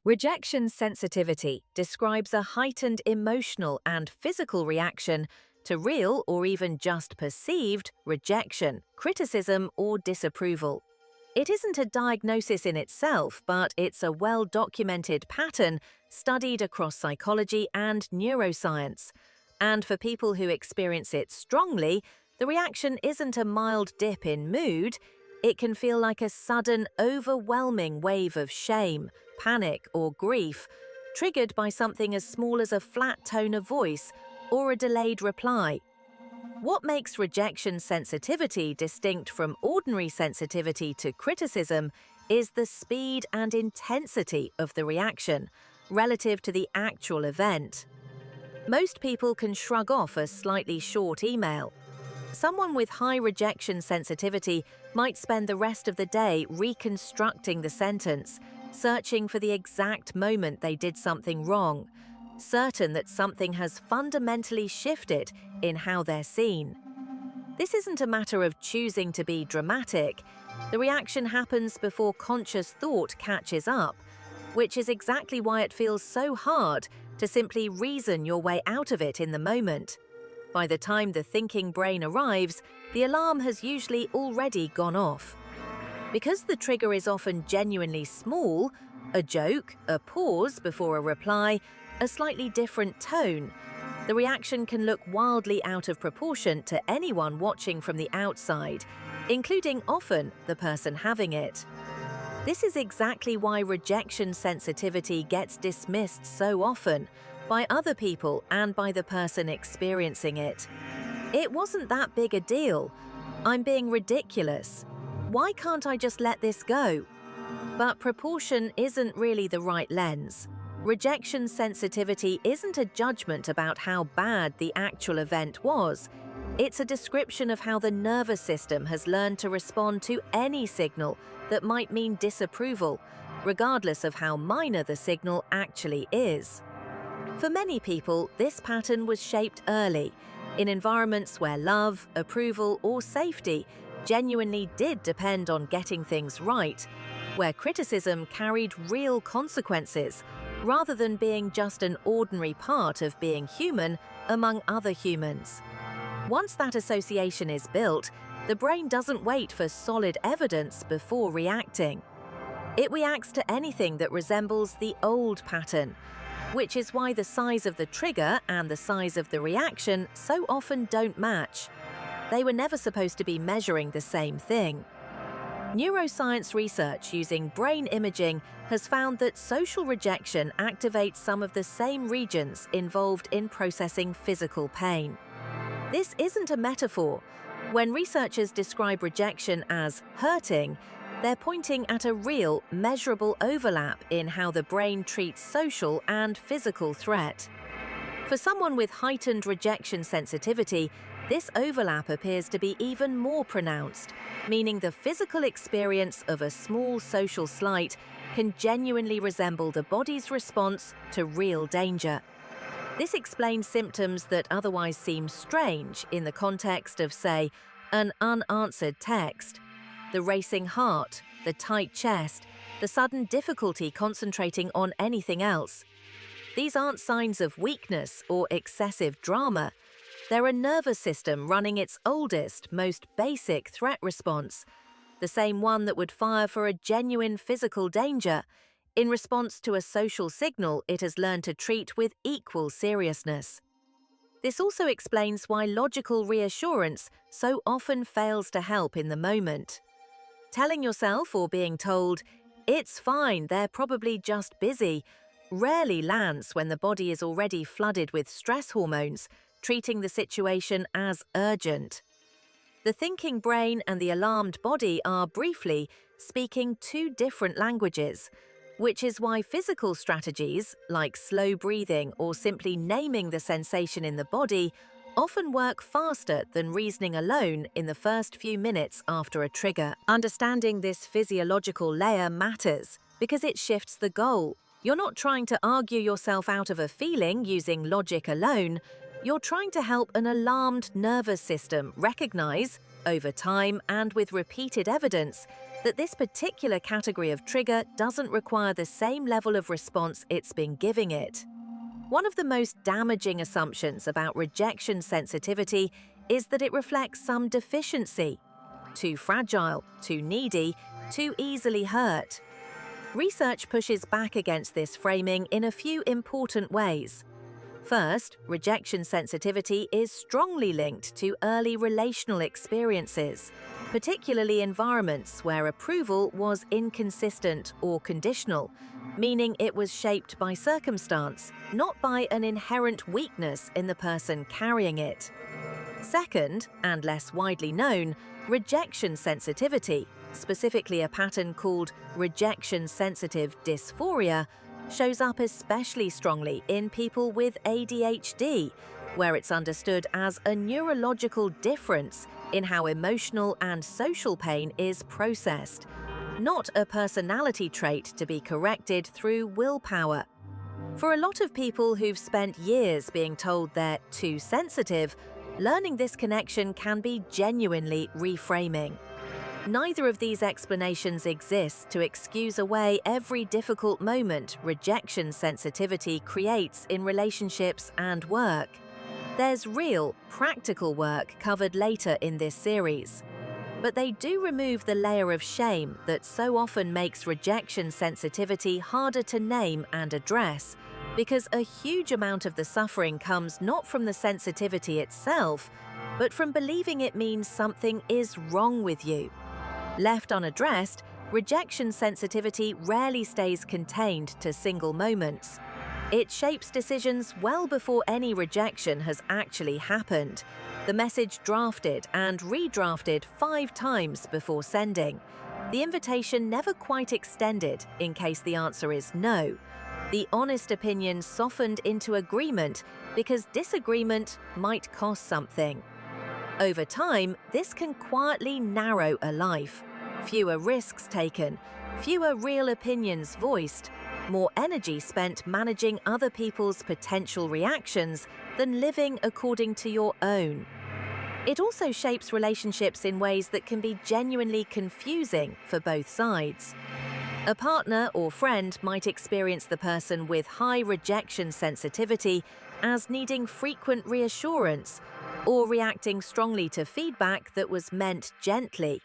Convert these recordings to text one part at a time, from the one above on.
Rejection sensitivity describes a heightened emotional and physical reaction to real or even just perceived rejection, criticism, or disapproval. It isn't a diagnosis in itself, but it's a well-documented pattern studied across psychology and neuroscience. And for people who experience it strongly, the reaction isn't a mild dip in mood. It can feel like a sudden, overwhelming wave of shame, panic, or grief, triggered by something as small as a flat tone of voice or a delayed reply. What makes rejection sensitivity distinct from ordinary sensitivity to criticism is the speed and intensity of the reaction relative to the actual event. Most people can shrug off a slightly short email. Someone with high rejection sensitivity might spend the rest of the day reconstructing the sentence, searching for the exact moment they did something wrong, certain that something has fundamentally shifted in how they're seen. This isn't a matter of choosing to be dramatic. The reaction happens before conscious thought catches up, which is exactly why it feels so hard to simply reason your way out of it in the moment. By the time the thinking brain arrives, the alarm has usually already gone off. Because the trigger is often genuinely small, a joke, a pause before a reply, a slightly different tone, the reaction can look wildly out of proportion to anyone watching from the outside, including often the person having it. This is exactly why rejection sensitivity gets dismissed so often by other people and by the person experiencing it. It wasn't that big a deal. I'm being ridiculous. Why can't I just let this go? But proportion isn't really the right lens. Rejection sensitivity isn't a judgment about how bad the actual event was. It's a description of how the nervous system has learned to respond to any signal that might mean disapproval, regardless of how minor the signal actually is. For many people, this pattern was shaped early, in environments where love, approval, or safety genuinely did depend on getting things right, where criticism carried real consequences, rather than being just an ordinary part of being human among other humans. Once that association is built, the brain doesn't wait for solid evidence before reacting. It reacts to anything that resembles the old pattern, which is why the size of the trigger and the size of the reaction so often don't match. They were never supposed to be measuring the same thing. Neuroscience research using brain imaging has found that social rejection activates some of the same regions involved in processing physical pain. This isn't a metaphor. When researchers describe rejection as hurting, they're pointing at a real, measurable overlap in how the brain treats social and physical threat. For someone with heightened rejection sensitivity, this overlap appears to be even more pronounced, meaning the physical experience of a small social slight can genuinely resemble the body's response to real danger. This explains symptoms that otherwise seem strange in the context of, say, an unanswered text. The racing heart, the tight chest, the sudden difficulty concentrating on anything else. These aren't signs of weakness or excessive drama. They're a nervous system running its oldest, most basic threat response, the same one that would fire for a genuine physical danger, in response to a social signal it has learned to treat with equal seriousness. This also explains why logical reassurance so often fails to help in the moment. Telling yourself or being told, "It's fine, they're probably just busy," rarely lands when the body is already flooded with stress hormones, treating the situation as urgent. The thinking brain and the alarmed body are, briefly, speaking two different languages, which is why physical strategies, like slow breathing or simply naming the sensation in the body, often work faster than reasoning alone in the first few minutes after a trigger. Understanding this physiological layer matters because it shifts the goal. You're not trying to argue yourself out of a feeling using logic alone. You're trying to help an alarmed nervous system recognize, over time and with repeated evidence, that this particular category of trigger doesn't require the same level of response it's been giving it. One of the most damaging assumptions about rejection sensitivity is that it reflects some deficiency. Too fragile, too needy, too easily hurt. Research pushes back against this framing in a few important ways. First, rejection sensitivity is strongly linked to early relational experiences, particularly environments where approval was inconsistent or conditional, meaning it was shaped by circumstance, not by an inherent weakness in the person carrying it. Second, and less widely known, rejection sensitivity, specifically a pattern called rejection-sensitive dysphoria, shows up especially strongly in people with ADHD, where it's understood as a neurological difference in how emotional and social pain is processed, not a personality trait to be corrected through willpower. For a lot of people who've spent years being told they're too sensitive, learning this connection can be genuinely reframing. Neither of these explanations exists to excuse away every difficult moment rejection sensitivity creates in relationships and work. There's real, practical work covered later in this series. But they do remove the layer of shame that so often makes rejection sensitivity harder to name and address, because a huge amount of the suffering comes not from the sensitivity itself, but from believing it means something is wrong with you. Left unaddressed, rejection sensitivity rarely stays contained to single moments. It shapes decisions well before any rejection has actually happened. The message drafted and redrafted 5 times before sending. The invitation never quite extended in case the answer is no. The honest opinion softened into agreement because disagreement might cost something. Over time, this can quietly narrow a life. Fewer risks taken, fewer real opinions voiced, more energy spent managing other people's potential reactions than living according to your own. It also shapes relationships in ways that can be genuinely confusing for both sides. A partner or friend might experience the person with high rejection sensitivity as needing frequent reassurance or reacting strongly to feedback that was meant gently,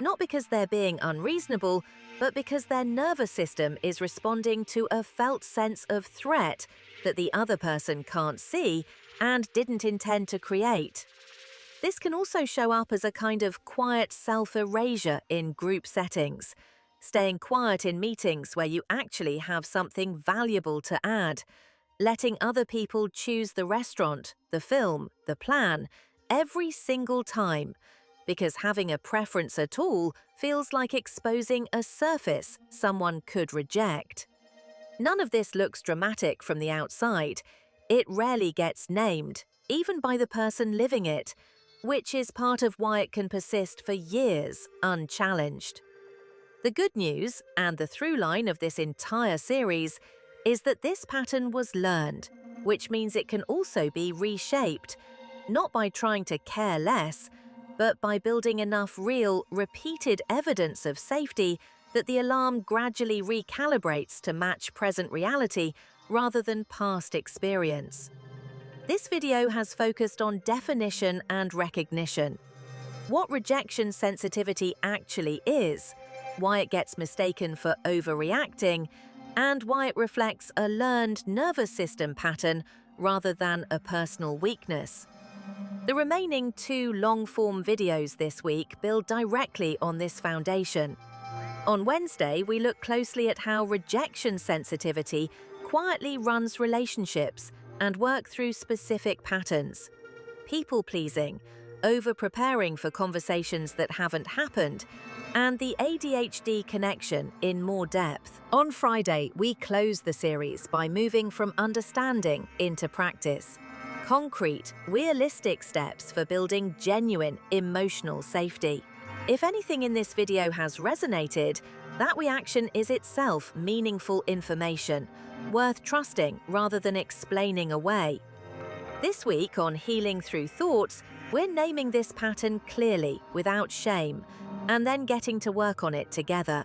not because they're being unreasonable, but because their nervous system is responding to a felt sense of threat that the other person can't see and didn't intend to create. This can also show up as a kind of quiet self-erasure in group settings, staying quiet in meetings where you actually have something valuable to add, letting other people choose the restaurant, the film, the plan, every single time, because having a preference at all feels like exposing a surface someone could reject. None of this looks dramatic from the outside. It rarely gets named, even by the person living it, which is part of why it can persist for years unchallenged. The good news, and the through line of this entire series, is that this pattern was learned, which means it can also be reshaped, not by trying to care less, but by building enough real, repeated evidence of safety that the alarm gradually recalibrates to match present reality rather than past experience. This video has focused on definition and recognition. What rejection sensitivity actually is, why it gets mistaken for overreacting, and why it reflects a learned nervous system pattern rather than a personal weakness. The remaining 2 long-form videos this week build directly on this foundation. On Wednesday, we look closely at how rejection sensitivity quietly runs relationships and work through specific patterns. People-pleasing, over-preparing for conversations that haven't happened, and the ADHD connection in more depth. On Friday, we close the series by moving from understanding into practice. Concrete, realistic steps for building genuine emotional safety. If anything in this video has resonated, that reaction is itself meaningful information, worth trusting rather than explaining away. This week on Healing Through Thoughts, we're naming this pattern clearly, without shame, and then getting to work on it together.